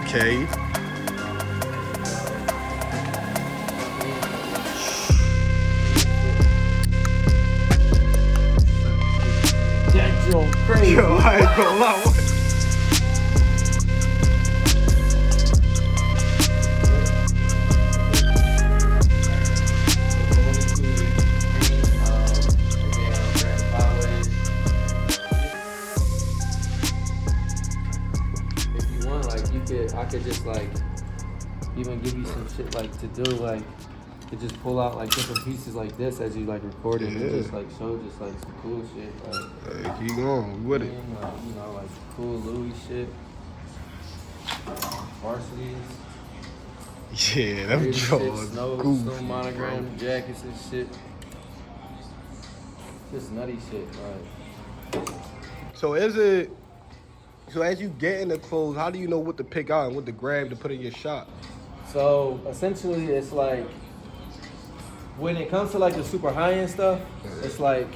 Okay. That joint crazy. Yo, I ain't gonna lie. I could just like even give you some shit like to do, like to just pull out like different pieces like this as you like record it and just like show just like some cool shit. Like, Hey, keep going with it. Like, you know, like cool Louis shit. Varsities. Yeah, them jaws Snow goofy, monogram jackets and shit. Just nutty shit, like. So is it? So as you get in the clothes, how do you know what to pick out and what to grab to put in your shop? So essentially, it's like when it comes to like the super high end stuff, it's like,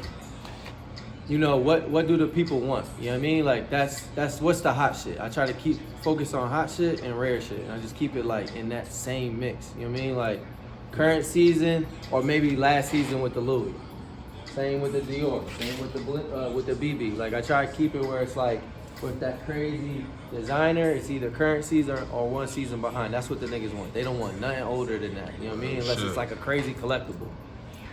you know, what do the people want? You know what I mean? Like that's what's the hot shit. I try to keep focus on hot shit and rare shit, and I just keep it like in that same mix. You know what I mean? Like current season or maybe last season with the Louis. Same with the Dior. Same with the BB. Like I try to keep it where it's like. With that crazy designer, it's either current season or one season behind. That's what the niggas want. They don't want nothing older than that. You know what I mean? Unless it's like a crazy collectible.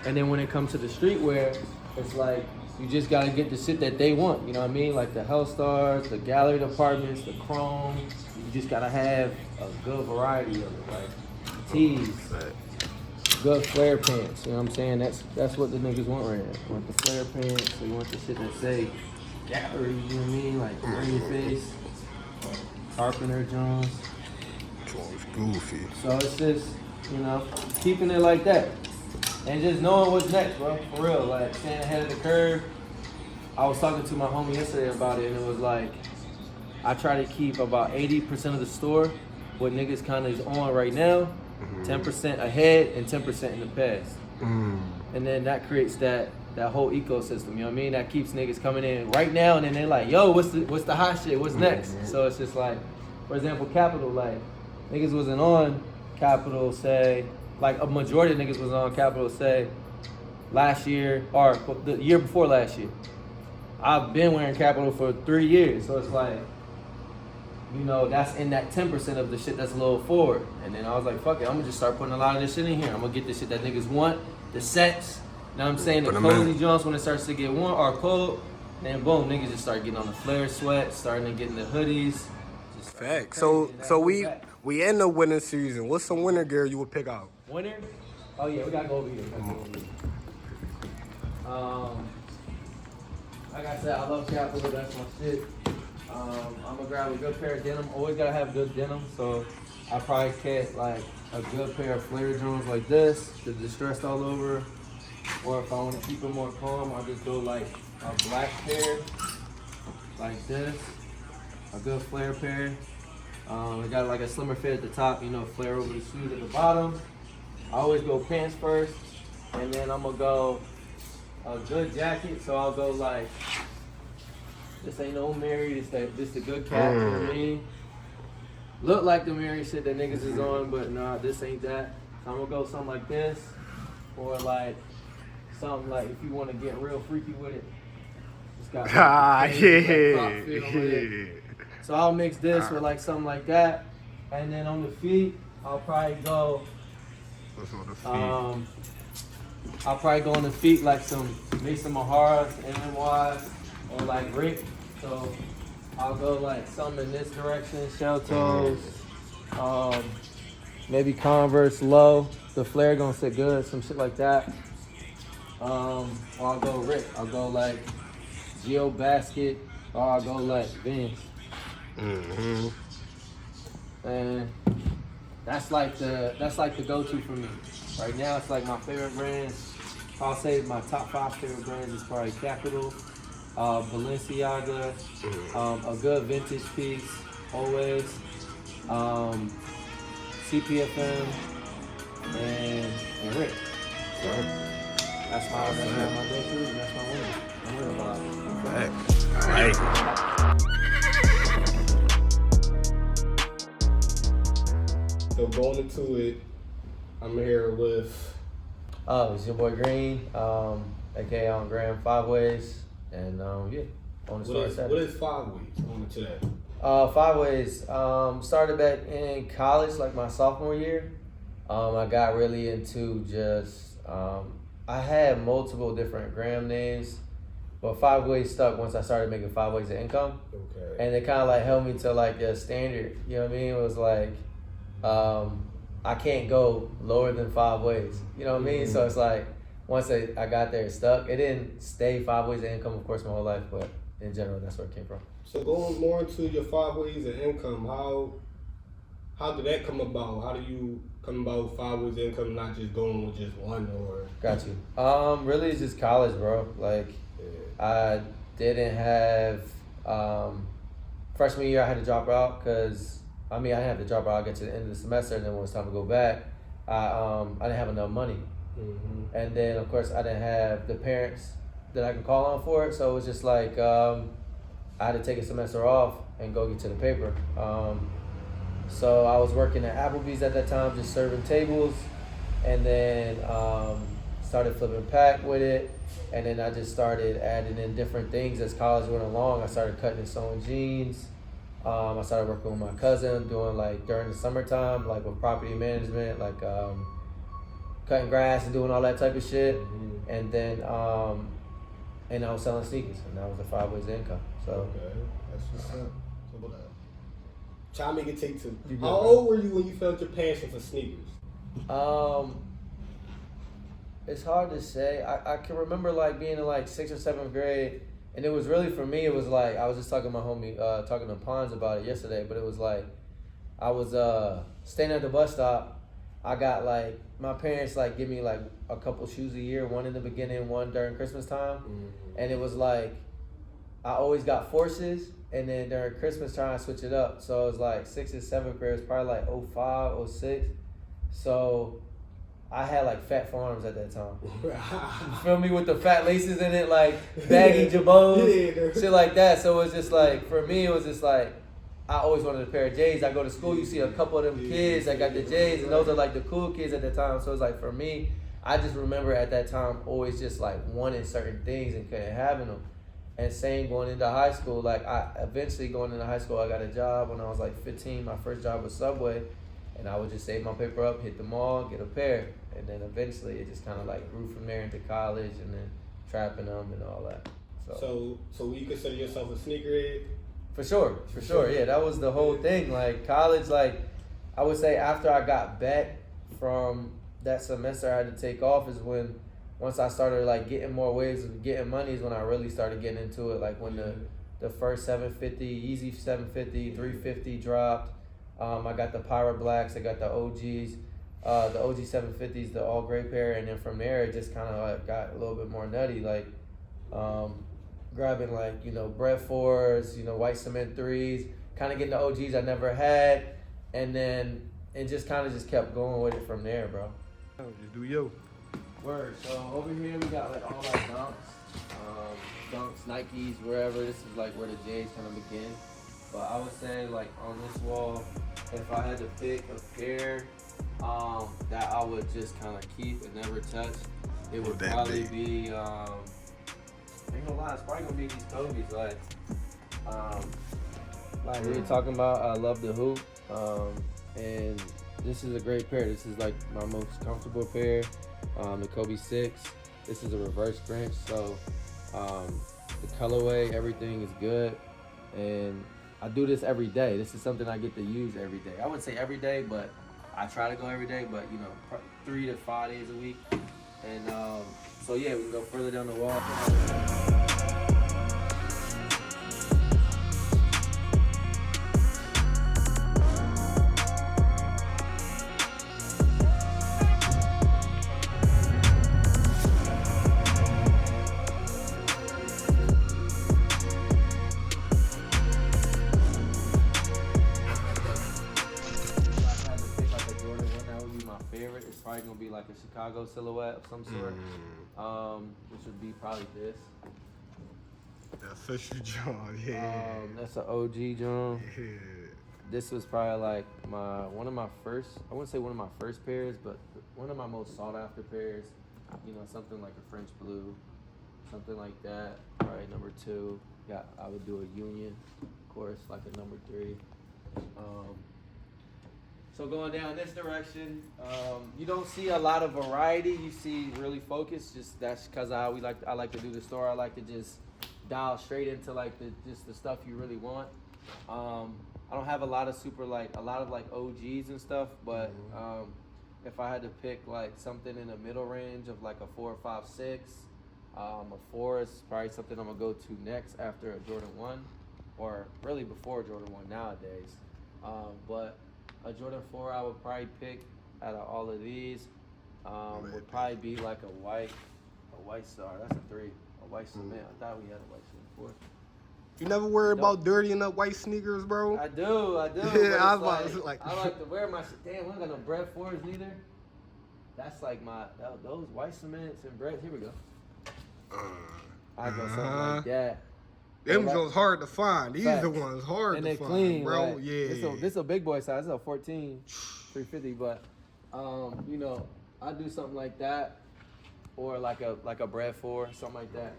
And then when it comes to the streetwear, it's like you just gotta get the shit that they want. You know what I mean? Like the Hellstars, the gallery departments, the chrome. You just gotta have a good variety of it. Like tees, good flare pants. You know what I'm saying? That's what the niggas want right now. You want the flare pants. So you want the shit that say gallery, you know what I mean? Like green face, Carpenter Jones. It's goofy. So it's just, you know, keeping it like that. And just knowing what's next, bro. For real. Like staying ahead of the curve. I was talking to my homie yesterday about it, and it was like, I try to keep about 80% of the store, what niggas kind of is on right now, 10% ahead and 10% in the past. And then that creates that whole ecosystem, you know what I mean? That keeps niggas coming in right now, and then they're like, yo, what's the hot shit? What's next? So it's just like, for example, Capital, like, niggas wasn't on Capital, say, like a majority of niggas was on Capital, say, last year, or the year before last year. I've been wearing Capital for 3 years, so it's like, you know, that's in that 10% of the shit that's a little forward. And then I was like, fuck it, I'm gonna just start putting a lot of this shit in here. I'm gonna get the shit that niggas want, the sets. Know what I'm saying? The cozy joints when it starts to get warm or cold, then boom, niggas just start getting on the flare sweat, starting to get in the hoodies. Fact. So we in the winter season. What's some winter gear you would pick out? Winter? Oh yeah, we gotta go over here. Like I said, I love Capital, that's my shit. I'm gonna grab a good pair of denim. Always gotta have good denim, so I probably get like a good pair of flare joints like this, the distressed all over. Or if I want to keep it more calm, I'll just go like a black pair, like this, a good flare pair. It got like a slimmer fit at the top, you know, flare over the shoes at the bottom. I always go pants first, and then I'm gonna go a good jacket. So I'll go like, this ain't no Mary, this the good cap, you know what I mean? Look like the Mary shit that niggas is on, but nah, this ain't that. So I'm gonna go something like this, or like, something like if you want to get real freaky with it. It's got So I'll mix this with like something like that, and then on the feet, I'll probably go. I'll probably go on the feet like some Mason Maharas, NMYs, or like Rick. So I'll go like something in this direction, shell toes, maybe Converse low. The flare gonna sit good, some shit like that. Or I'll go Rick. I'll go like Geo Basket, or I'll go like Vince. And that's like the go-to for me. Right now, it's like my favorite brands. I'll say my top 5 favorite brands is probably Capital, Balenciaga, a good vintage piece, always, CPFM, and Rick. So that's my go-to, and that's my winner. I'm winning a lot. All right. going into it, I'm here with. It's your boy Green, aka on Graham Five Ways, and yeah, on the store What Saturday. is 5 Ways? On to that. Five Ways started back in college, like my sophomore year. I got really into just I had multiple different gram names, but Five Ways stuck once I started making 5 ways of income. Okay. And it kind of like held me to like a standard. You know what I mean? It was like I can't go lower than 5 ways. You know what I mean? So it's like once I got there, it stuck. It didn't stay 5 ways of income, of course, my whole life, but in general, that's where it came from. So going more into your 5 ways of income, how did that come about? How do you come about 5 ways of income, not just going with just one or? Got you. Really, it's just college, bro. Like, I didn't have freshman year. I had to drop out because I didn't have to drop out. I get to the end of the semester, and then when it was time to go back, I didn't have enough money, and then of course I didn't have the parents that I can call on for it. So it was just like I had to take a semester off and go get to the paper. So I was working at Applebee's at that time, just serving tables, and then started flipping pack with it, and then I just started adding in different things as college went along. I started cutting and sewing jeans. I started working with my cousin, doing like during the summertime, like with property management, like cutting grass and doing all that type of shit. And then and I was selling sneakers, and that was the 5 ways of income. So Okay, that's what's up. So what up? Try to make it take 2. You good, How bro? old were you when you felt your passion for sneakers? It's hard to say. I can remember like being in like 6th or 7th grade, and it was really for me. It was like I was just talking to my homie, talking to Pons about it yesterday. But it was like I was staying at the bus stop. I got like my parents like give me like a couple shoes a year, one in the beginning, one during Christmas time, and it was like I always got forces, and then during Christmas time I switch it up. So it was like 6th and 7th grade. It was probably like 05, 06. So I had like fat forearms at that time. You feel me? With the fat laces in it, like baggy jabos, shit like that. So it was just like, for me, it was just like, I always wanted a pair of J's. I go to school, you see a couple of them kids that got the J's, and those are like the cool kids at the time. So it's like, for me, I just remember at that time always just like wanting certain things and couldn't having them. And same going into high school, like I eventually going into high school, I got a job when I was like 15. My first job was Subway. And I would just save my paper up, hit the mall, get a pair. And then eventually it just kind of like grew from there into college and then trapping them and all that. So you consider yourself a sneakerhead? For sure. Yeah, that was the whole thing. Like college, like I would say after I got back from that semester I had to take off is when, once I started like getting more ways of getting money is when I really started getting into it. Like when the first 750, Easy 750, 350 dropped. I got the Pyro Blacks, I got the OGs, the OG 750s, the all gray pair, and then from there it just kind of like got a little bit more nutty, like grabbing like, Bread 4s, white cement 3s, kind of getting the OGs I never had, and then it just kind of just kept going with it from there, bro. Just do you. Word. So over here we got like all our dunks, Nikes, wherever. This is like where the J's kind of begin. But I would say like on this wall, if I had to pick a pair that I would just kind of keep and never touch, it would probably be, I ain't gonna lie, it's probably gonna be these Kobe's. Like we were talking about, I love the hoop, and this is a great pair. This is like my most comfortable pair, the Kobe 6. This is a reverse Grinch, so the colorway, everything is good, and I do this every day. This is something I get to use every day. I wouldn't say every day, but I try to go every day, but 3 to 5 days a week. And so yeah, we can go further down the wall. It's probably gonna be like a Chicago silhouette of some sort, which would be probably this. The official John, yeah. That's an OG John. Yeah. this was probably like one of my first. I wouldn't say one of my first pairs, but one of my most sought after pairs. You know, something like a French blue, something like that. Probably number 2. I would do a Union, of course, like a number 3. So going down this direction, you don't see a lot of variety. You see really focused. Just that's because I like to do the store. I like to just dial straight into like the stuff you really want. I don't have a lot of OGs and stuff, but if I had to pick like something in the middle range of like a 4 or 5, 6, a 4 is probably something I'm gonna go to next after a Jordan 1, or really before Jordan 1 nowadays. But a Jordan 4 I would probably pick out of all of these. Would probably be like a white Star. That's a 3. A white cement. I thought we had a white cement before. You never worry about dirtying up white sneakers, bro? I do. Yeah, I was like, I like to wear my shit. Damn, we don't got no bread 4s neither. That's like those white cements and breads. Here we go. I go something like that. Them goes hard to find. These Facts. are the ones hard and to they're find, clean, bro. right? Yeah. This a big boy size. It's a 14, 350. But you know, I do something like that, or like a bread 4, something like that.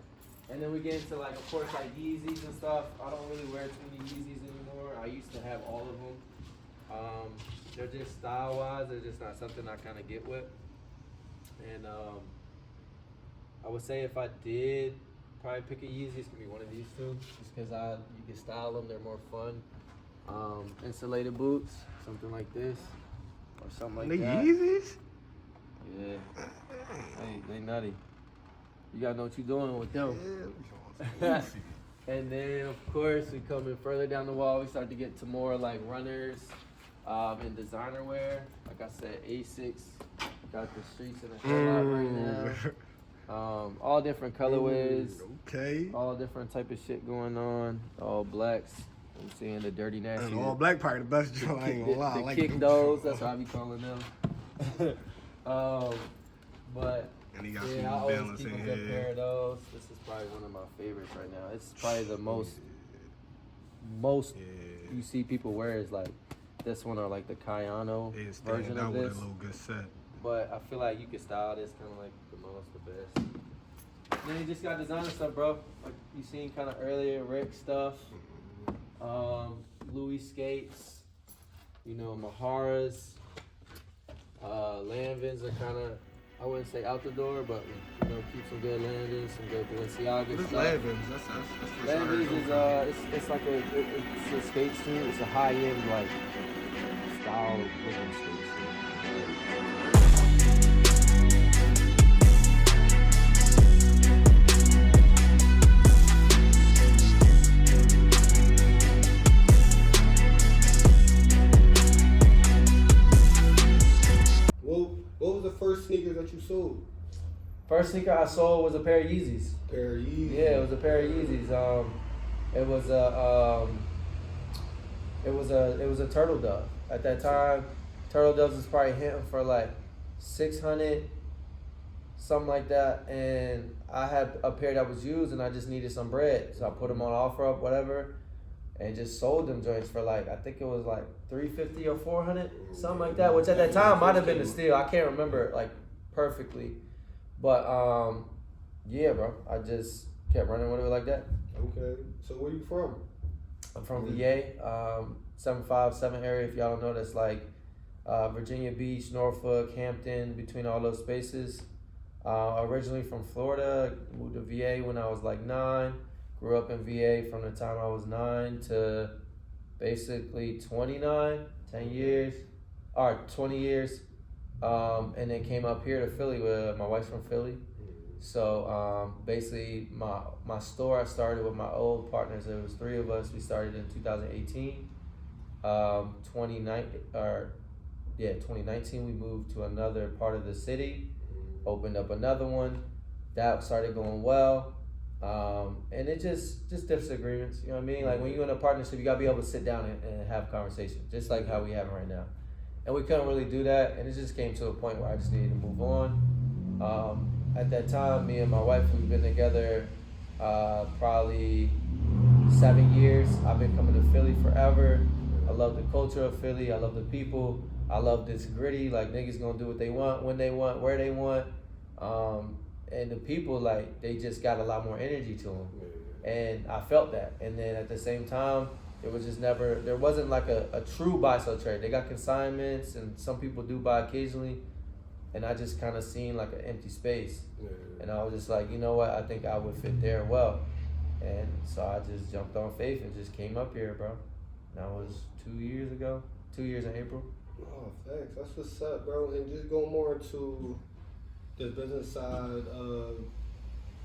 And then we get into like, of course, like Yeezys and stuff. I don't really wear too many Yeezys anymore. I used to have all of them. They're just style-wise, they're just not something I kind of get with. And I would say if I did probably pick a Yeezy, it's gonna be one of these 2, just because you can style them, they're more fun. Insulated boots, something like this, or something like that. The Yeezys? Yeah, they nutty. You gotta know what you're doing with them. Yeah. And then, of course, we come in further down the wall. We start to get to more like runners and designer wear. Like I said, Asics. Got the streets in the headlock right now. All different colorways. Okay. All different type of shit going on. All blacks. I'm seeing the dirty nasty. And all black probably the best joint. I ain't gonna lie. The like kick those. That's what I be calling them. But. And he got I some always balance keep a in good here. pair of those. This is probably one of my favorites right now. It's probably the most you see people wear is like this one or like the Kayano version of this. With a little good set. But I feel like you can style this kind of like the best. And then you just got designer stuff, bro. Like you seen kind of earlier, Rick stuff, Louis skates, you know, Maharas, Lanvins are kind of, I wouldn't say out the door, but you know, keep some good Lanvins, some good Balenciaga What is stuff. Lanvins? That's Lanvins is it's like it's a skate shoe. It's a high end like style looking skate shoe. What was the first sneakers that you sold? First sneaker I sold was a pair of Yeezys. Pair of Yeezys. Yeah, it was a pair of Yeezys. It was a turtle dove. At that time, turtle doves was probably hitting for like 600, something like that. And I had a pair that was used, and I just needed some bread, so I put them on OfferUp, whatever, and just sold them joints for like, I think it was like 350 or 400, something like that. Which at that time might have been a steal. I can't remember it like perfectly. But yeah, bro, I just kept running with it like that. Okay, so where you from? I'm from VA, 757 area. If y'all don't know, that's like Virginia Beach, Norfolk, Hampton, between all those spaces. Originally from Florida, moved to VA when I was like 9. Grew up in VA from the time I was 9 to basically 29, 10 years, or 20 years. And then came up here to Philly with my wife's from Philly. So basically my store, I started with my old partners. There was 3 of us. We started in 2018. 2019 we moved to another part of the city, opened up another one. That started going well. And it just disagreements, you know what I mean? Like when you're in a partnership, you gotta be able to sit down and have conversations, just like how we have right now. And we couldn't really do that, and it just came to a point where I just needed to move on. At that time, me and my wife, we've been together probably 7 years. I've been coming to Philly forever. I love the culture of Philly. I love the people. I love this gritty. Like niggas gonna do what they want, when they want, where they want. And the people like they just got a lot more energy to them, and I felt that. And then at the same time, it was just never. There wasn't like a true buy sell trade. They got consignments, and some people do buy occasionally. And I just kind of seen like an empty space, and I was just like, you know what? I think I would fit there well. And so I just jumped on faith and just came up here, bro. That was 2 years ago. 2 years in April. Oh, thanks. That's what's up, bro. And just go more into the business side of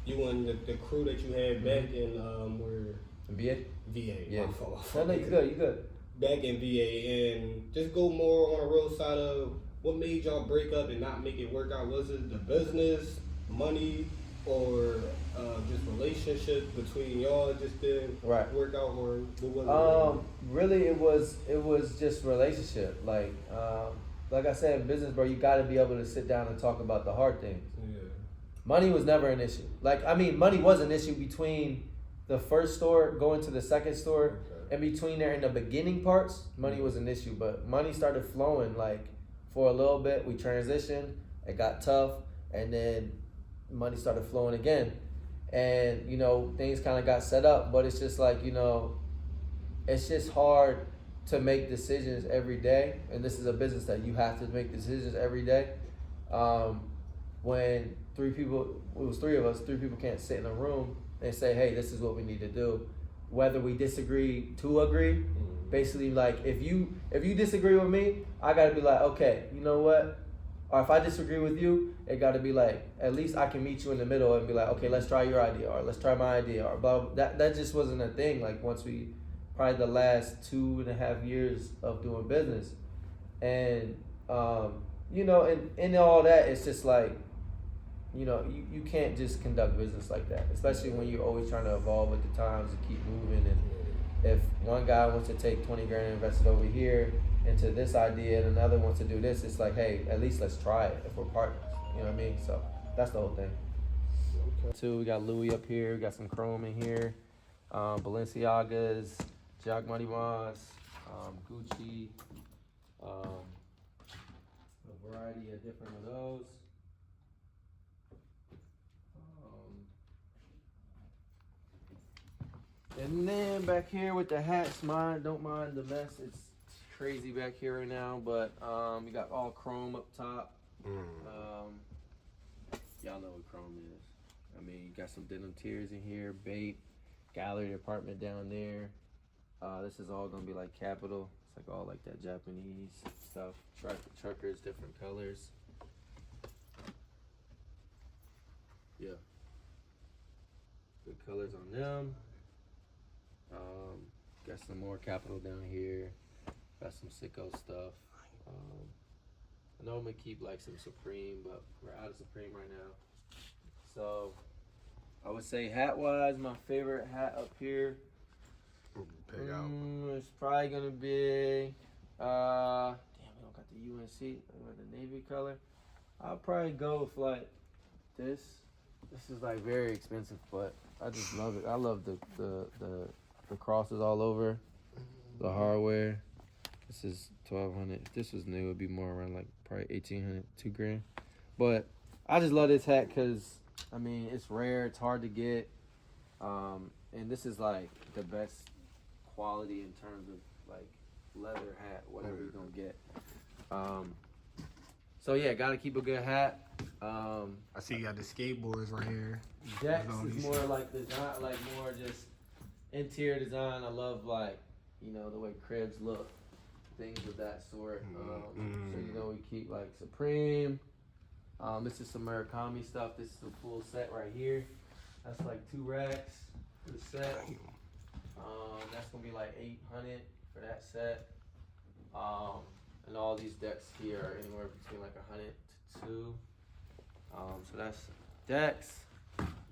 you and the crew that you had back in where VA? VA. Yeah. My fault. No, you good. You good. Back in VA, and just go more on the real side of what made y'all break up and not make it work out. Was it the business, money, or just relationship between y'all just didn't work out, or what was it? Really, it was just relationship. Like I said, in business, bro, you got to be able to sit down and talk about the hard things. Yeah. Money was never an issue. Money was an issue between the first store going to the second store, Okay. and between there in the beginning parts, money was an issue. But money started flowing for a little bit. We transitioned. It got tough, and then money started flowing again. And things kind of got set up, but it's just it's just hard to make decisions every day. And this is a business that you have to make decisions every day. When it was three of us, three people can't sit in a room and say, hey, this is what we need to do. Whether we disagree to agree, basically if you disagree with me, I gotta be like, okay, you know what? Or if I disagree with you, it gotta be at least I can meet you in the middle and be like, okay, let's try your idea, or let's try my idea, or blah, blah. That just wasn't a thing. Once we, probably the last 2.5 years of doing business. And in all that, it's just you can't just conduct business like that, especially when you're always trying to evolve with the times and keep moving. And if one guy wants to take 20 grand and invest it over here into this idea, and another wants to do this, it's hey, at least let's try it if we're partners. You know what I mean? So that's the whole thing. Okay. Two, we got Louis up here. We got some Chrome in here. Balenciagas, Jacques Marivans, Gucci, a variety of different of those. And then back here with the hats, don't mind the mess. It's crazy back here right now, but we got all Chrome up top. Y'all know what Chrome is. You got some denim tiers in here, Bape, gallery apartment down there. This is all gonna be Capital. It's all that Japanese stuff. Truckers, different colors. Yeah. Good colors on them. Got some more Capital down here. Got some sicko stuff. I normally keep some Supreme, but we're out of Supreme right now. So I would say hat wise, my favorite hat up here. It's probably gonna be damn, we don't got the UNC, the navy color. I'll probably go with this. This is very expensive, but I just love it. I love the crosses all over, the hardware. This is $1,200. If this was new, it'd be more around probably $1,800, $2,000. But I just love this hat because it's rare, it's hard to get, and this is the best quality in terms of leather hat, whatever you're gonna get. So yeah, gotta keep a good hat. I see you got the skateboards right here. Dex is more design, more just interior design. I love the way cribs look, things of that sort. So we keep Supreme. This is some Murakami stuff. This is a full set right here. That's 2 racks for the set. That's gonna be $800 for that set. And all these decks here are anywhere between 100 to 2. So that's decks.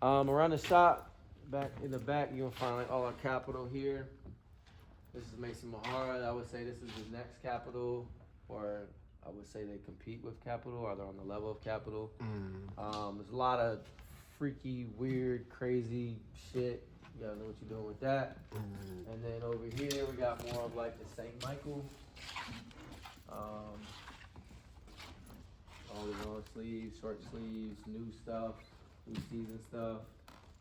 Around the shop, back in the back, you're gonna find all our Capital here. This is Mason Mahara. I would say this is the next Capital, or I would say they compete with Capital, or they're on the level of Capital. There's a lot of freaky, weird, crazy shit You gotta know what you're doing with that. And then over here we got more of like the St. Michael. All the long sleeves, short sleeves, new stuff, new season stuff.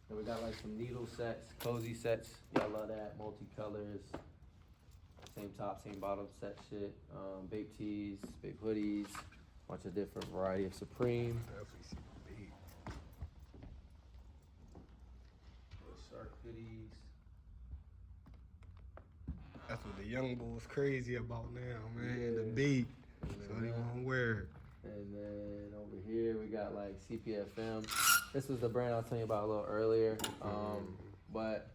And we got like some needle sets, cozy sets. Y'all love that, multicolors. Same top, same bottom set shit. Vape tees, vape hoodies, bunch of different variety of Supreme. Shark hoodies. That's what the young boys crazy about now, man. Yeah. The beat. So they won't wear it. And then over here we got like CPFM. This was the brand I was telling you about a little earlier. But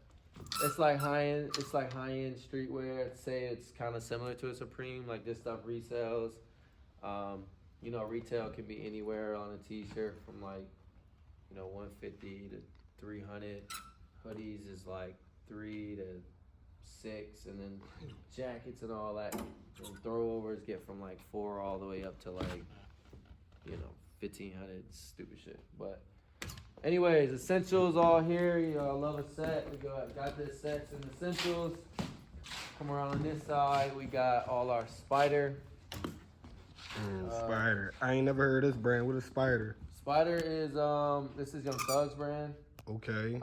it's like high-end streetwear. I'd say it's kind of similar to a Supreme. Like this stuff resells. You know, retail can be anywhere on a t-shirt from like, you know, $150 to $300. Hoodies is like $3 to $6, and then jackets and all that. And throwovers get from like $4 all the way up to like, you know, $1,500. Stupid shit. But anyways, essentials all here. Y'all love a set. We got this sets and essentials. Come around on this side. We got all our Spider. Spider. I ain't never heard of this brand. What is Spider? Spider is this is Young Thug's brand. Okay.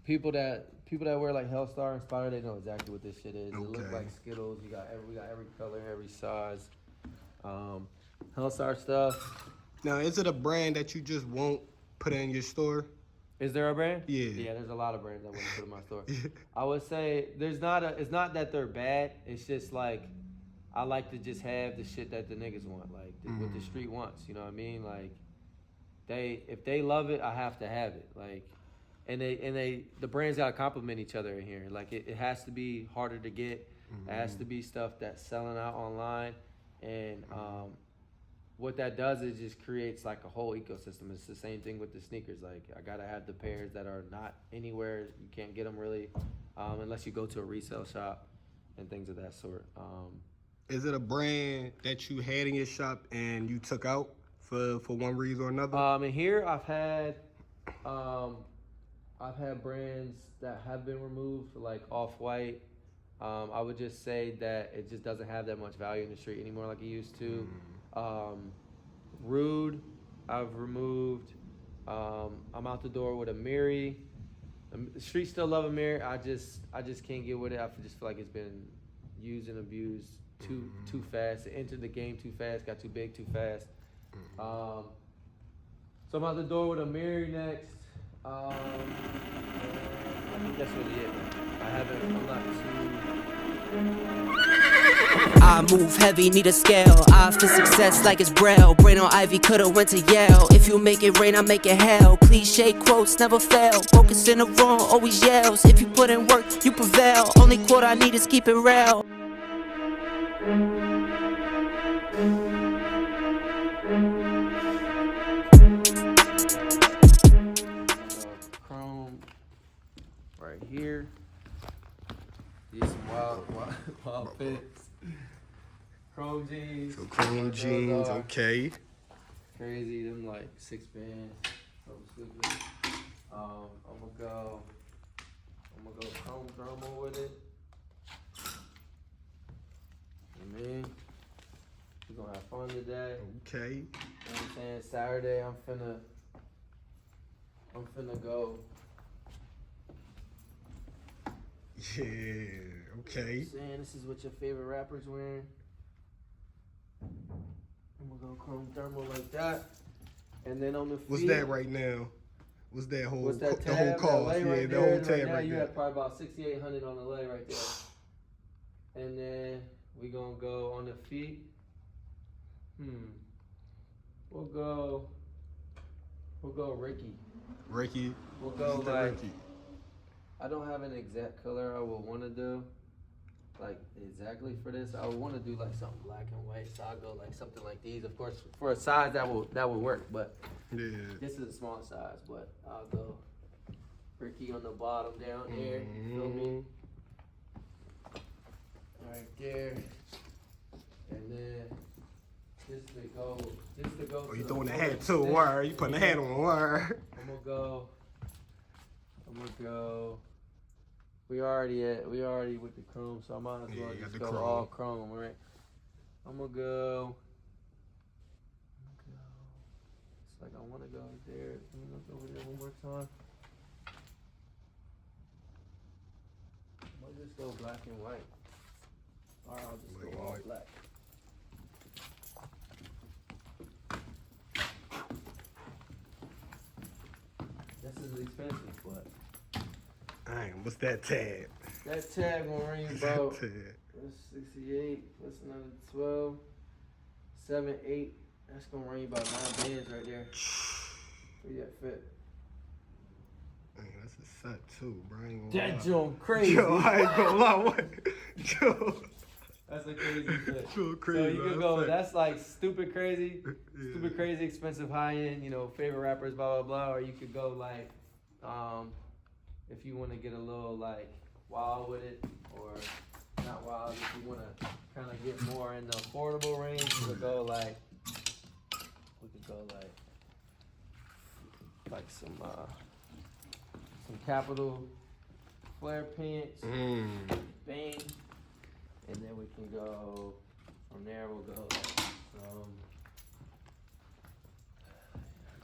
People that wear like Hellstar and Spider, they know exactly what this shit is. Okay. It looks like Skittles. We got every color, every size. Hellstar stuff. Now, is it a brand that you just won't put in your store? Is there a brand? Yeah. Yeah, there's a lot of brands I wouldn't put in my store. I would say it's not that they're bad. It's just like I like to just have the shit that the niggas want, like what the street wants. You know what I mean? Like if they love it, I have to have it. Like, and the brands gotta complement each other in here. Like it has to be harder to get. It has to be stuff that's selling out online, and what that does is just creates like a whole ecosystem. It's the same thing with the sneakers. Like I gotta have the pairs that are not anywhere. You can't get them really unless you go to a resale shop and things of that sort. Is it a brand that you had in your shop and you took out for one reason or another? And here I've had brands that have been removed, like Off-White. I would just say that it just doesn't have that much value in the street anymore like it used to. Rude, I've removed. I'm out the door with a Miri. The street still love a Miri. I just can't get with it. I just feel like it's been used and abused too fast. It entered the game too fast, got too big too fast. So I'm out the door with a Miri next. I think that's really it. I'm not too. I move heavy, need a scale. I for success like it's Braille. Brain on Ivy, coulda went to Yale. If you make it rain, I make it hell. Cliche quotes never fail. Focus in the wrong, always yells. If you put in work, you prevail. Only quote I need is keep it real. Chrome right here. These some wild fits. Chrome jeans. So chrome jeans, okay. Crazy, them like 6 bands. Something stupid. I'm gonna go chrome thermal with it. You know what I mean? We're gonna have fun today. Okay. You know what I'm saying? Saturday, I'm finna go. Yeah, okay. Saying this is what your favorite rapper's wearing. I'm gonna go chrome thermal like that. And then on the feet. What's that right now? What's that whole What's that tab? the whole cost? That Yeah, right the there, whole right tab now right you there. have probably about $6,800 on the lay right there. And then we gonna go on the feet. We'll go Ricky. Ricky. We'll go Who's that like Ricky? I don't have an exact color I would want to do, like exactly for this. I would want to do like something black and white, so I'll go like something like these. Of course, for a size that will work, but Yeah. this is a small size. But I'll go Ricky on the bottom down here. You feel me? Right there, and then this to go. Oh, you throwing the hat too? Wire? You putting the hat on? Wire? I'm gonna go I'm gonna go. We already with the chrome, so I might as well just go all chrome, right? I'm gonna go. It's like I wanna go there. Let me look over there one more time. I'll just go black and white. Or I'll just go all black. This is expensive, but. Dang, what's that tag? That tag gonna run you about 68 plus another 12, 7, 8. That's gonna run you about 9 bands right there. For that fit. Dang, that's a set too, bro. That joint crazy. Yo, I ain't gonna lie. What? Yo. That's a crazy fit. So crazy. So you man. can go, that's like stupid crazy, stupid crazy, expensive, high end, favorite rappers, blah, blah, blah. Or you could go like, if you want to get a little like wild with it, or not wild, if you want to kind of get more in the affordable range, we could go like some Capital flare pants, bang, and then we can go from there. We'll go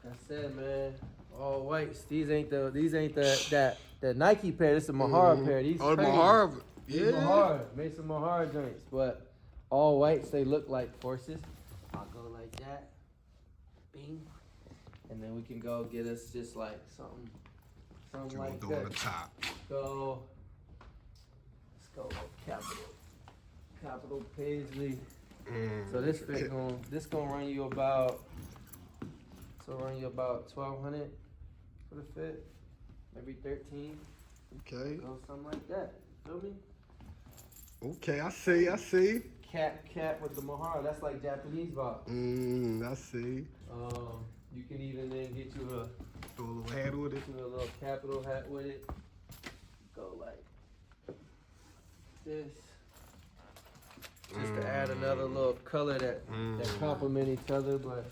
like I said, man. All whites. These ain't that Nike pair. This is a Mahara pair. These Mahara. Yeah. Mahara. Made some Mahara joints, but all whites. They look like forces. I'll go like that. Bing. And then we can go get us just like something like that. On the top. Let's go Capital Paisley. So this fit gonna run you about. So run you about 1,200 for the fit, maybe 13. Okay. Go something like that. Feel me? Okay, I see. Cap with the Mahara. That's like Japanese vibe. I see. You can even then get you throw a little hat with it. a little Capital hat with it. Go like this. Just to add another little color that complement each other, but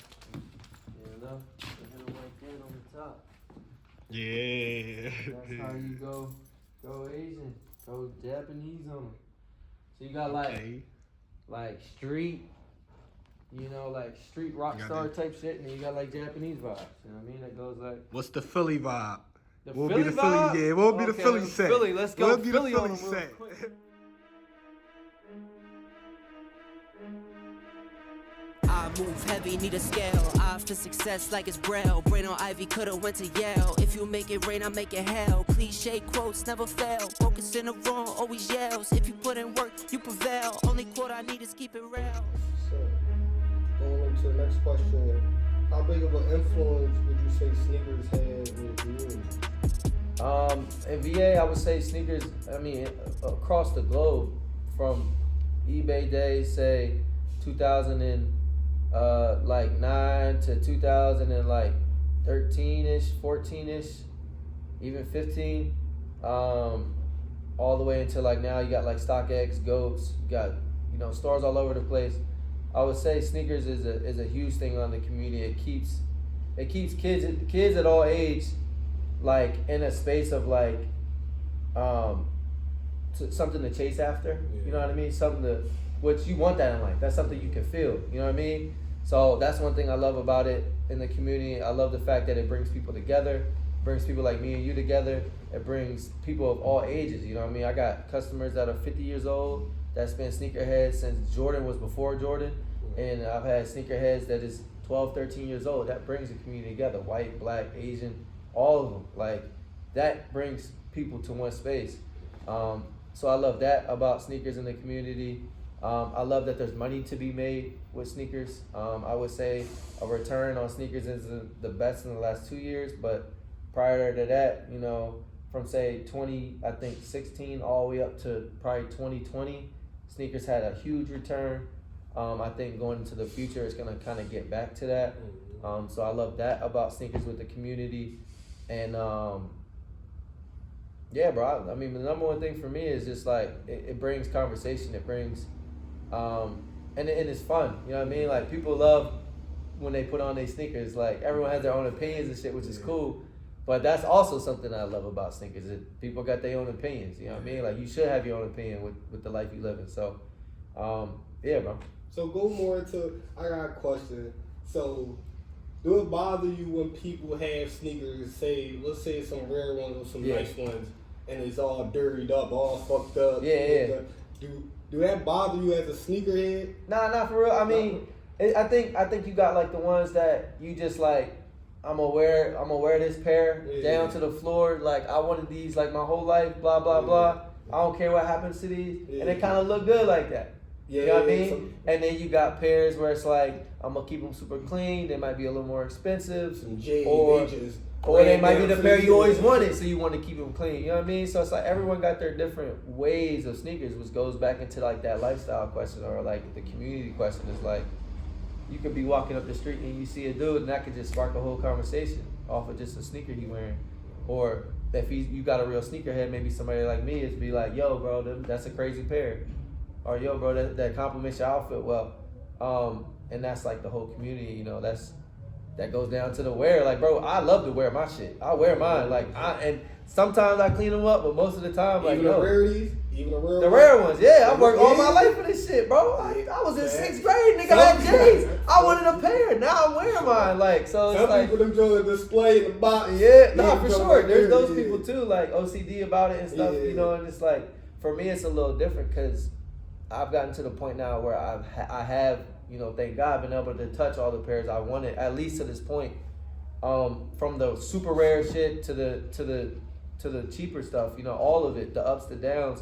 put it like that on the top. Yeah. That's how you go Asian, go Japanese on them. So you got like street, like street rock star type shit, and then you got like Japanese vibes. You know what I mean? That goes like. What's the Philly vibe? The What Philly be the vibe? Philly? Yeah, what would be the Philly set? Philly, let's go. What would be Philly the on Philly them real set? quick. I move heavy, need a scale. After success like it's Braille. Brain on Ivy, coulda went to Yale. If you make it rain, I make it hell. Cliche quotes never fail. Focus in the wrong, always yells. If you put in work, you prevail. Only quote I need is keep it real. So, going into the next question, how big of an influence would you say sneakers had in the community? In VA, I would say sneakers, across the globe, from eBay days, say 2009 to 2013-ish, 14-ish, even 15, all the way until like now you got like StockX, Goats, you got stores all over the place. I would say sneakers is a huge thing on the community. It keeps kids at all age like in a space of like something to chase after. You know what I mean? Which you want that in life. That's something you can feel. You know what I mean? So that's one thing I love about it in the community. I love the fact that it brings people together, brings people like me and you together. It brings people of all ages. You know what I mean? I got customers that are 50 years old that's been sneakerheads since Jordan was before Jordan. And I've had sneakerheads that is 12, 13 years old. That brings the community together. White, black, Asian, all of them. Like, that brings people to one space. So I love that about sneakers in the community. I love that there's money to be made with sneakers. I would say a return on sneakers is the best in the last 2 years, but prior to that, from say 16 all the way up to probably 2020, sneakers had a huge return. I think going into the future, it's gonna kind of get back to that. So I love that about sneakers with the community. And yeah, bro, the number one thing for me is just like, it brings conversation, it brings, and it's fun, you know what I mean? Like, people love when they put on their sneakers, like, everyone has their own opinions and shit, which is cool, But that's also something I love about sneakers. That people got their own opinions. You know what I mean? Like you should have your own opinion with the life you live in. So, yeah, bro. So go more into. I got a question. So, do it bother you when people have sneakers? Let's say some rare ones or some nice ones, and it's all dirtied up, all fucked up. Yeah. Do that bother you as a sneakerhead? Nah, not for real. I mean, I think you got like the ones that you just like. I'm gonna wear this pair down to the floor. Like I wanted these like my whole life. Blah blah blah. I don't care what happens to these, and they kind of look good like that. You know what I mean? And then you got pairs where it's like I'm gonna keep them super clean. They might be a little more expensive, or they might be the pair you always wanted, so you want to keep them clean. You know what I mean? So it's like everyone got their different ways of sneakers, which goes back into like that lifestyle question or like the community question. Is like. You could be walking up the street and you see a dude and that could just spark a whole conversation off of just a sneaker he wearing. Or if you got a real sneakerhead, maybe somebody like me is be like, yo, bro, that's a crazy pair. Or yo, bro, that compliments your outfit well. And that's like the whole community, you know, that goes down to the wear. Like, bro, I love to wear my shit. I wear mine. Like, and sometimes I clean them up, but most of the time, like, even the rarities, even the rare ones, yeah. I worked all my life for this shit, bro. I was in 6th grade, nigga. I had J's. I wanted a pair. Now I'm wearing mine. Like, so it's some like people enjoy the display in the box. Yeah, no, for sure. There's those people too, like OCD about it and stuff. Yeah. You know, and it's like for me, it's a little different because I've gotten to the point now where I have, you know, thank God, been able to touch all the pairs I wanted at least to this point. From the super rare shit to the cheaper stuff, you know, all of it, the ups, the downs.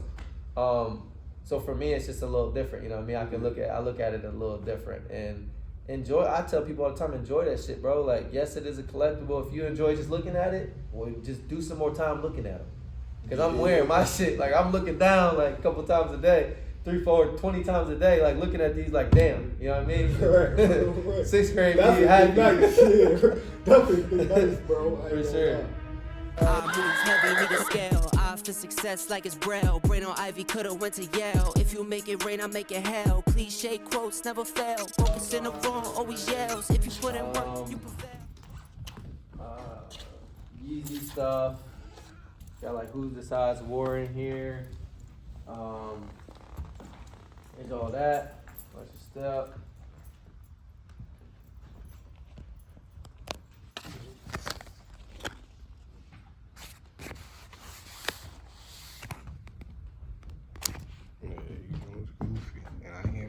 So for me, it's just a little different. You know what I mean? I look at it a little different and enjoy. I tell people all the time, enjoy that shit, bro. Like, yes, it is a collectible. If you enjoy just looking at it, well, just do some more time looking at them. Cause I'm wearing my shit. Like I'm looking down like a couple times a day. 3, 4, 20 times a day, like looking at these, like damn, you know what I mean? Right. 6th grade, that's be happy. Nice. Yeah, definitely nice, bro. For sure. I move heavy, need a scale. After success like it's Braille. Brain on Ivy, coulda went to Yale. If you make it rain, I make it hell. Cliche quotes never fail. Focus in the wrong, always yells. If you put in work, you prevail. Yeezy stuff. Got like Who's the Size War in here. There's all that. Bunch of stuff.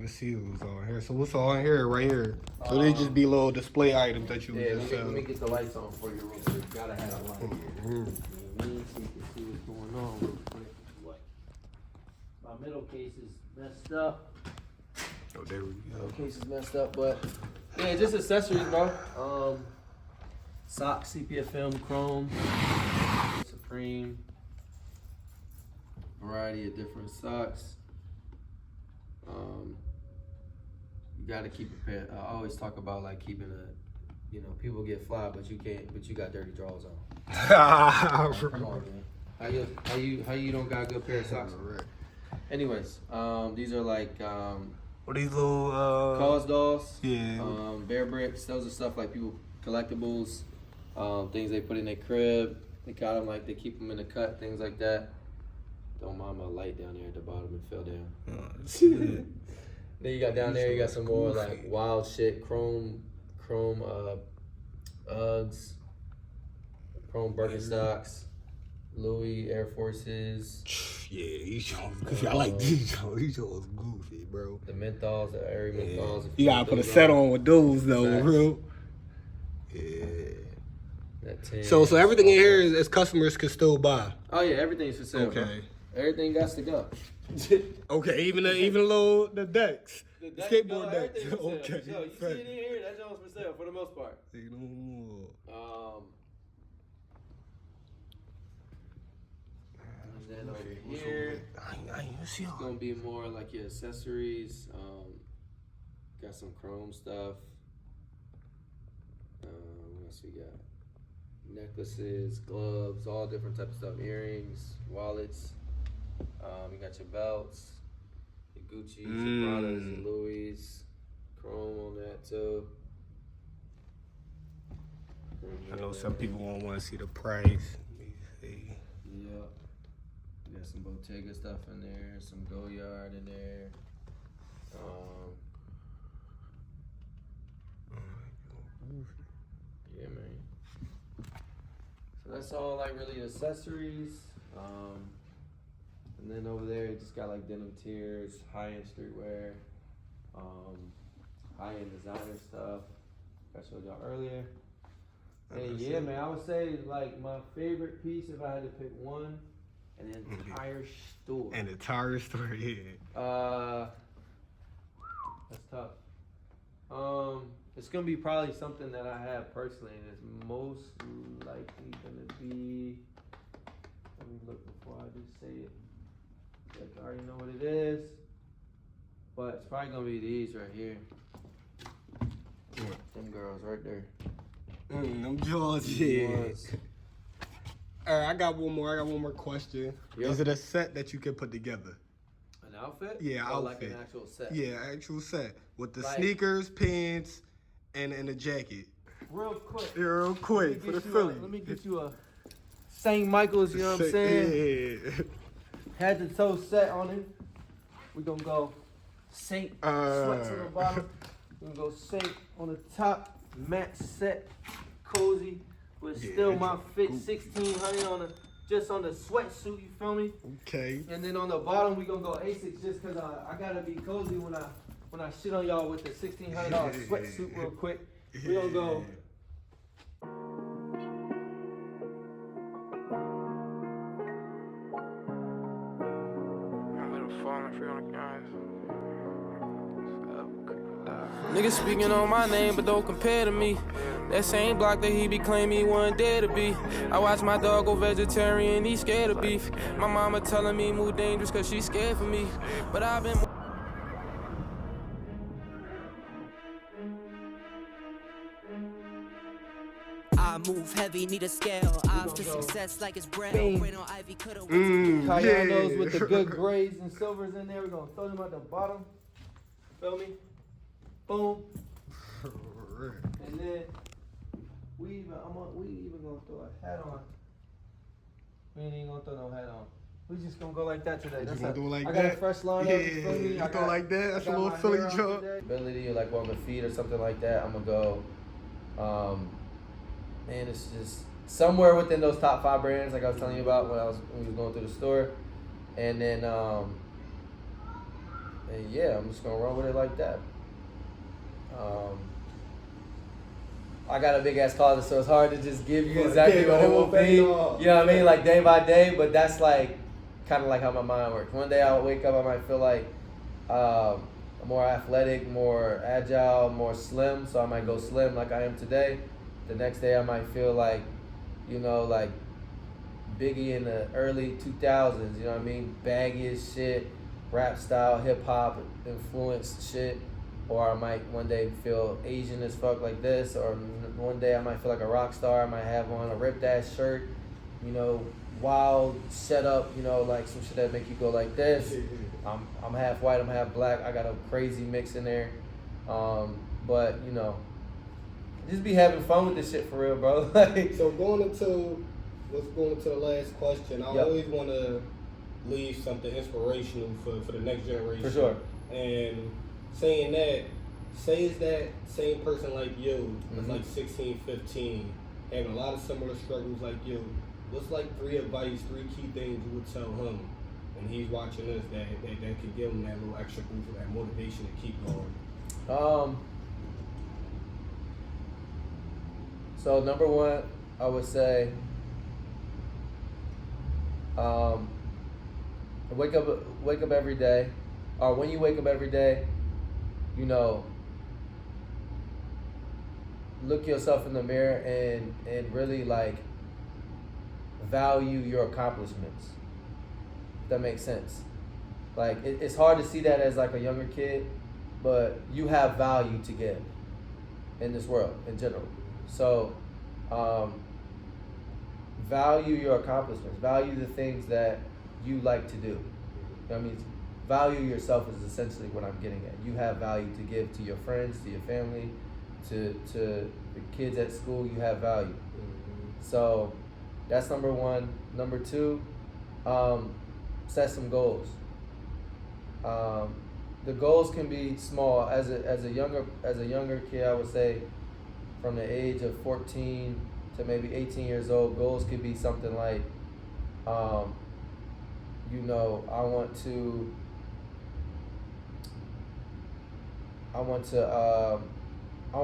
See what's on here. So what's on here right here? So they just be little display items that you just let me get the lights on for you real quick. Gotta have a light here. Mm-hmm. So you can see what's going on real quick. My middle case is messed up. Oh, there we go. Middle case is messed up, but yeah, just accessories, bro. Socks, sepia film, chrome, Supreme, variety of different socks. You gotta keep a pair. I always talk about like keeping a, you know, people get fly, but you can't. But you got dirty drawers on. Come on, man. How you don't got a good pair of socks? Anyways, these are like what these little cause dolls. Yeah. Bear bricks. Those are stuff like people collectibles. Things they put in their crib. They got them like they keep them in the cut. Things like that. Don't mind my light down there at the bottom. It fell down. Then you got down there, you got some more like wild shit, chrome Uggs, chrome Birkenstocks, Louis Air Forces. Yeah, these Jones goofy. I like these Jones. These Jones goofy, bro. The menthols, the Airy menthols. You gotta put a set on with those though, Facts. bro. Yeah. That 10. So everything in here is customers can still buy. Oh yeah, everything's for sale. Okay. Bro. Everything got to go. Okay, even the decks. The Skateboard decks. everything for sale, Okay. for sure. You see it in here, that joint's for sale for the most part. Say no more. And then over here, I ain't even see it's all. gonna be more like your accessories. Got some chrome stuff. What else we got? Necklaces, gloves, all different types of stuff. Earrings, wallets. You got your belts, your Gucci's, your Pradas, your Louis, chrome on that too. And I know some people won't want to see the price. Let me see. Yep. We got some Bottega stuff in there, some Goyard in there. Yeah, man. So that's all like really accessories. And then over there, it just got like denim tiers, high-end streetwear, high-end designer stuff. I showed y'all earlier. And yeah, man, I would say like my favorite piece, if I had to pick one, an entire store. An entire store, yeah. That's tough. It's gonna be probably something that I have personally, and it's most likely gonna be. Let me look before I just say it. Like I already know what it is, but it's probably gonna be these right here. What? Them girls right there. Them jaws, yeah. Alright, I got one more question. Yep. Is it a set that you can put together? An outfit? Yeah, or outfit. like an actual set. Yeah, actual set. With the Like- sneakers, pants, and the jacket. Real quick. Yeah, real quick for the Philly. Let me get you a St. Michael's, you know what I'm saying? Yeah. Head to toe set on it. We're gonna go Saint sweats on the bottom. We're gonna go Saint on the top. Match set, cozy. With still my fit 1600 on the just on the sweatsuit. You feel me? Okay. And then on the bottom we gonna go Asics just cause I gotta be cozy when I shit on y'all with the $1,600 sweatsuit real quick. We gonna go. Niggas speaking on my name, but don't compare to me. That same block that he be claiming he wasn't there to be. I watch my dog go vegetarian, he scared of beef. My mama telling me move dangerous cause she scared for me. But I've been... I move heavy, need a scale. After success like it's braille. Bing. Brain on Ivy could've Cayanos with the good grays and silvers in there. We're gonna throw them at the bottom. Feel me? Boom. And then we even gonna throw a hat on. We ain't even gonna throw no hat on. We just gonna go like that today. You gonna do it like I that? got a fresh line Yeah, up. You feel me? you go like that? That's a little Philly joke. Ability, like on the feet or something like that. I'm gonna go. Man, it's just somewhere within those top 5 brands, like I was telling you about when we was going through the store, and then and yeah, I'm just gonna run with it like that. I got a big ass closet, so it's hard to just give you exactly what it will be. You know what I mean? Like day by day, but that's like kind of like how my mind works. One day I'll wake up, I might feel like more athletic, more agile, more slim, so I might go slim like I am today. The next day I might feel like, you know, like Biggie in the early 2000s, you know what I mean? Baggy as shit, rap style, hip hop influenced shit. Or I might one day feel Asian as fuck like this, or one day I might feel like a rock star. I might have on a ripped ass shirt, you know, wild setup, you know, like some shit that make you go like this. I'm half white, I'm half black. I got a crazy mix in there, but you know, just be having fun with this shit for real, bro. Like, So going into the last question, I Yep. always want to leave something inspirational for the next generation. For sure. And saying that, say is that same person like you, that's Mhm. like 16, 15, having a lot of similar struggles like you. What's like 3 key things you would tell him, and he's watching this, that can give him that little extra boost or that motivation to keep going? So number one, I would say, wake up every day, or when you wake up every day, you know, look yourself in the mirror and really like value your accomplishments. If that makes sense. Like it's hard to see that as like a younger kid, but you have value to give in this world in general. So value your accomplishments, value the things that you like to do. You know what I mean? Value yourself is essentially what I'm getting at. You have value to give to your friends, to your family, to the kids at school, you have value. So that's number one. Number two, set some goals. The goals can be small. As a younger kid, I would say, from the age of 14 to maybe 18 years old, goals could be something like, you know, I want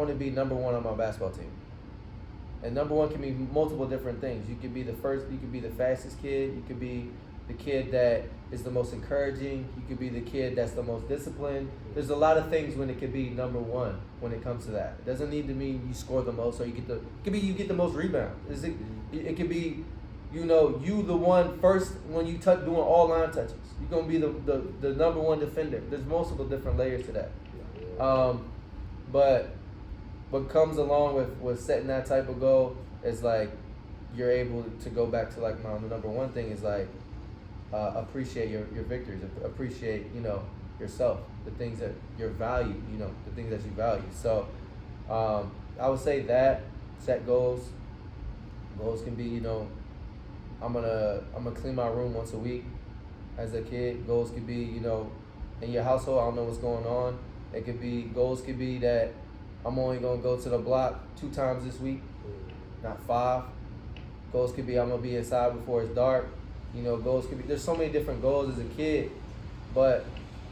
to be number one on my basketball team. And number one can be multiple different things. You could be the first, you could be the fastest kid, you could be the kid that is the most encouraging, you could be the kid that's the most disciplined. There's a lot of things when it could be number one when it comes to that. It doesn't need to mean you score the most or it could be you get the most rebounds. It could be, you know, you the one first when you doing all line touches. You're gonna be the number one defender. There's multiple different layers to that. But what comes along with setting that type of goal is like you're able to go back to like the number one thing is like appreciate your victories, appreciate, you know, yourself, the things that your value, you know, the things that you value. So I would say that set goals. Goals can be, you know, I'm gonna clean my room once a week. As a kid, goals could be, you know, in your household, I don't know what's going on. It could be, goals could be that I'm only gonna go to the block 2 times this week, not 5. Goals could be I'm gonna be inside before it's dark. You know, goals could be, there's so many different goals as a kid, but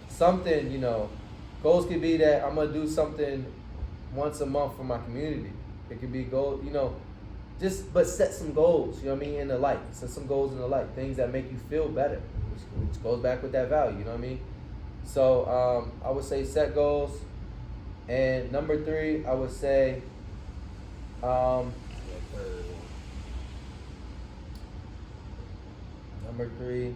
something, you know, goals could be that I'm gonna do something once a month for my community. It could be goal, you know, but set some goals, you know what I mean, in the light. Set some goals in the light, things that make you feel better, which goes back with that value, you know what I mean? So I would say set goals. And number 3, I would say number 3,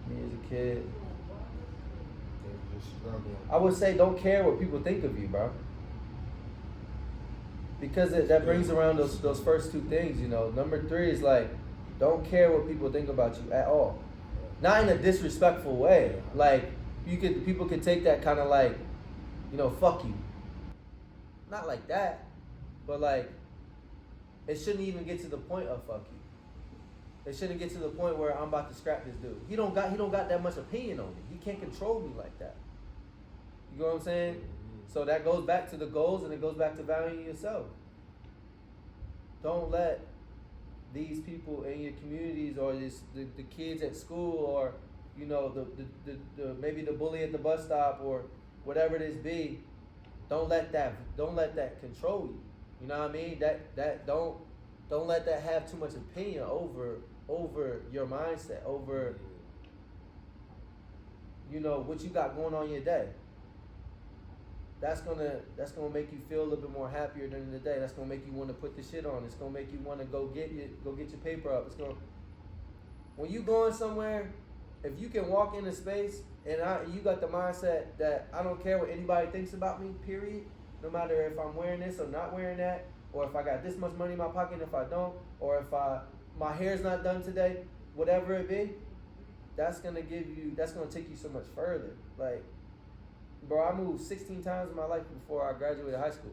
me as a kid, I would say don't care what people think of you, bro. Because that brings around those first 2 things, you know. Number 3 is like, don't care what people think about you at all. Not in a disrespectful way. Like, people could take that kind of like, you know, fuck you. Not like that, but like, it shouldn't even get to the point of fuck you. It shouldn't get to the point where I'm about to scrap this dude. He don't got that much opinion on me. He can't control me like that. You know what I'm saying? So that goes back to the goals, and it goes back to valuing yourself. Don't let these people in your communities or the kids at school or, you know, the maybe the bully at the bus stop or whatever it is be, don't let that control you. You know what I mean? That don't let that have too much opinion over your mindset, over, you know, what you got going on in your day. That's gonna make you feel a little bit more happier during the day. That's gonna make you want to put the shit on. It's gonna make you want to go get your paper up. When you going somewhere, if you can walk into space and you got the mindset that I don't care what anybody thinks about me, period. No matter if I'm wearing this or not wearing that, or if I got this much money in my pocket and if I don't, or if my hair's not done today, whatever it be, that's gonna take you so much further. Like, bro, I moved 16 times in my life before I graduated high school.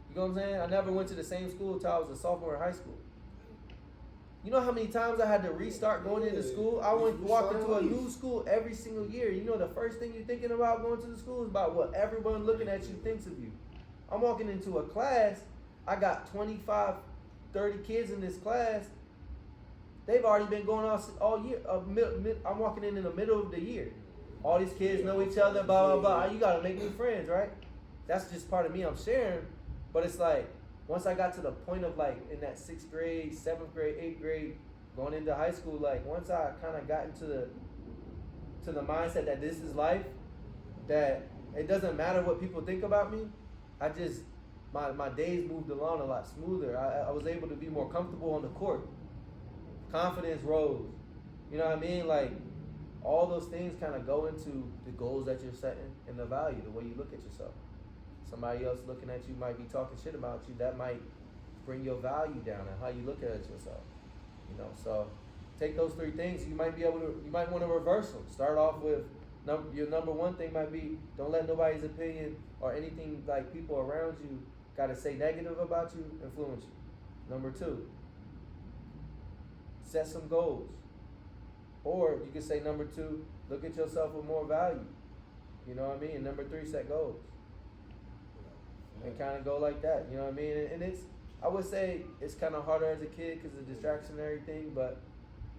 You know what I'm saying? I never went to the same school until I was a sophomore in high school. You know how many times I had to restart going into school? I walked into a new school every single year. You know the first thing you're thinking about going to the school is about what everyone looking at you thinks of you. I'm walking into a class. I got 25, 30 kids in this class. They've already been going on all year. I'm walking in the middle of the year. All these kids know each other, blah, blah, blah. You got to make new friends, right? That's just part of me I'm sharing. But it's like, once I got to the point of like in that 6th grade, 7th grade, 8th grade, going into high school, like once I kind of got into the mindset that this is life, that it doesn't matter what people think about me, my days moved along a lot smoother. I was able to be more comfortable on the court. Confidence rose. You know what I mean? Like, all those things kind of go into the goals that you're setting and the value, the way you look at yourself. Somebody else looking at you might be talking shit about you. That might bring your value down and how you look at yourself. You know, so take those 3 things. You might want to reverse them. Start off with your number 1 thing might be don't let nobody's opinion or anything like people around you gotta say negative about you influence you. Number 2, set some goals. Or you could say number 2, look at yourself with more value. You know what I mean? And number 3, set goals. And kind of go like that, you know what I mean? And it's, I would say it's kind of harder as a kid because of the distraction and everything, but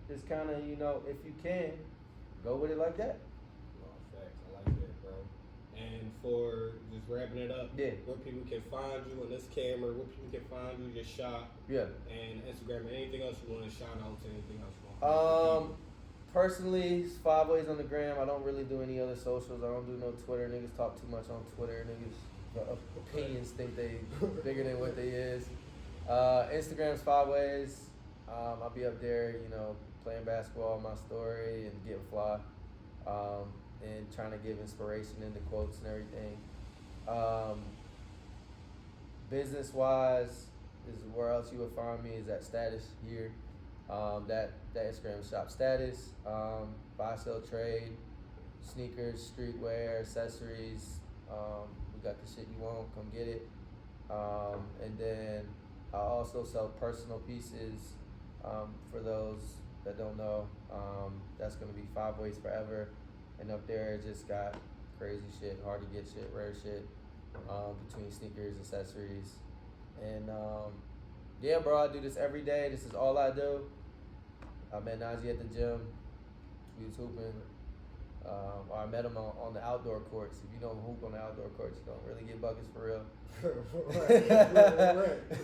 it's kind of, you know, if you can, go with it like that. No, facts. I like that, bro. And for just wrapping it up, Yeah. where people can find you on this camera, where people can find you, your shop, Yeah. and Instagram, and anything else you want to shout out to, anything else you want to Personally, it's 5 ways on the gram. I don't really do any other socials. I don't do no Twitter. Niggas talk too much on Twitter. Niggas, the opinions think they bigger than what they is. Instagram's 5 ways. I'll be up there, you know, playing basketball on my story and getting fly, and trying to give inspiration into quotes and everything. Business-wise, is where else you would find me is at Status here. That Instagram shop Status, buy, sell, trade, sneakers, streetwear, accessories. We got the shit you want, come get it. And then I also sell personal pieces. For those that don't know, that's gonna be 5 Ways Forever. And up there, just got crazy shit, hard to get shit, rare shit, between sneakers, accessories, and yeah, bro, I do this every day. This is all I do. I met Najee at the gym. We was hooping. Or I met him on the outdoor courts. If you don't hoop on the outdoor courts, you don't really get buckets for real.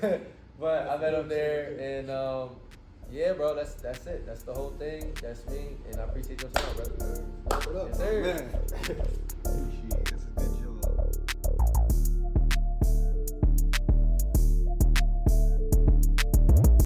right. But I met him there, and yeah, bro, that's it. That's the whole thing. That's me, and I appreciate your time, brother. Wrap it up, Yes, sir. man.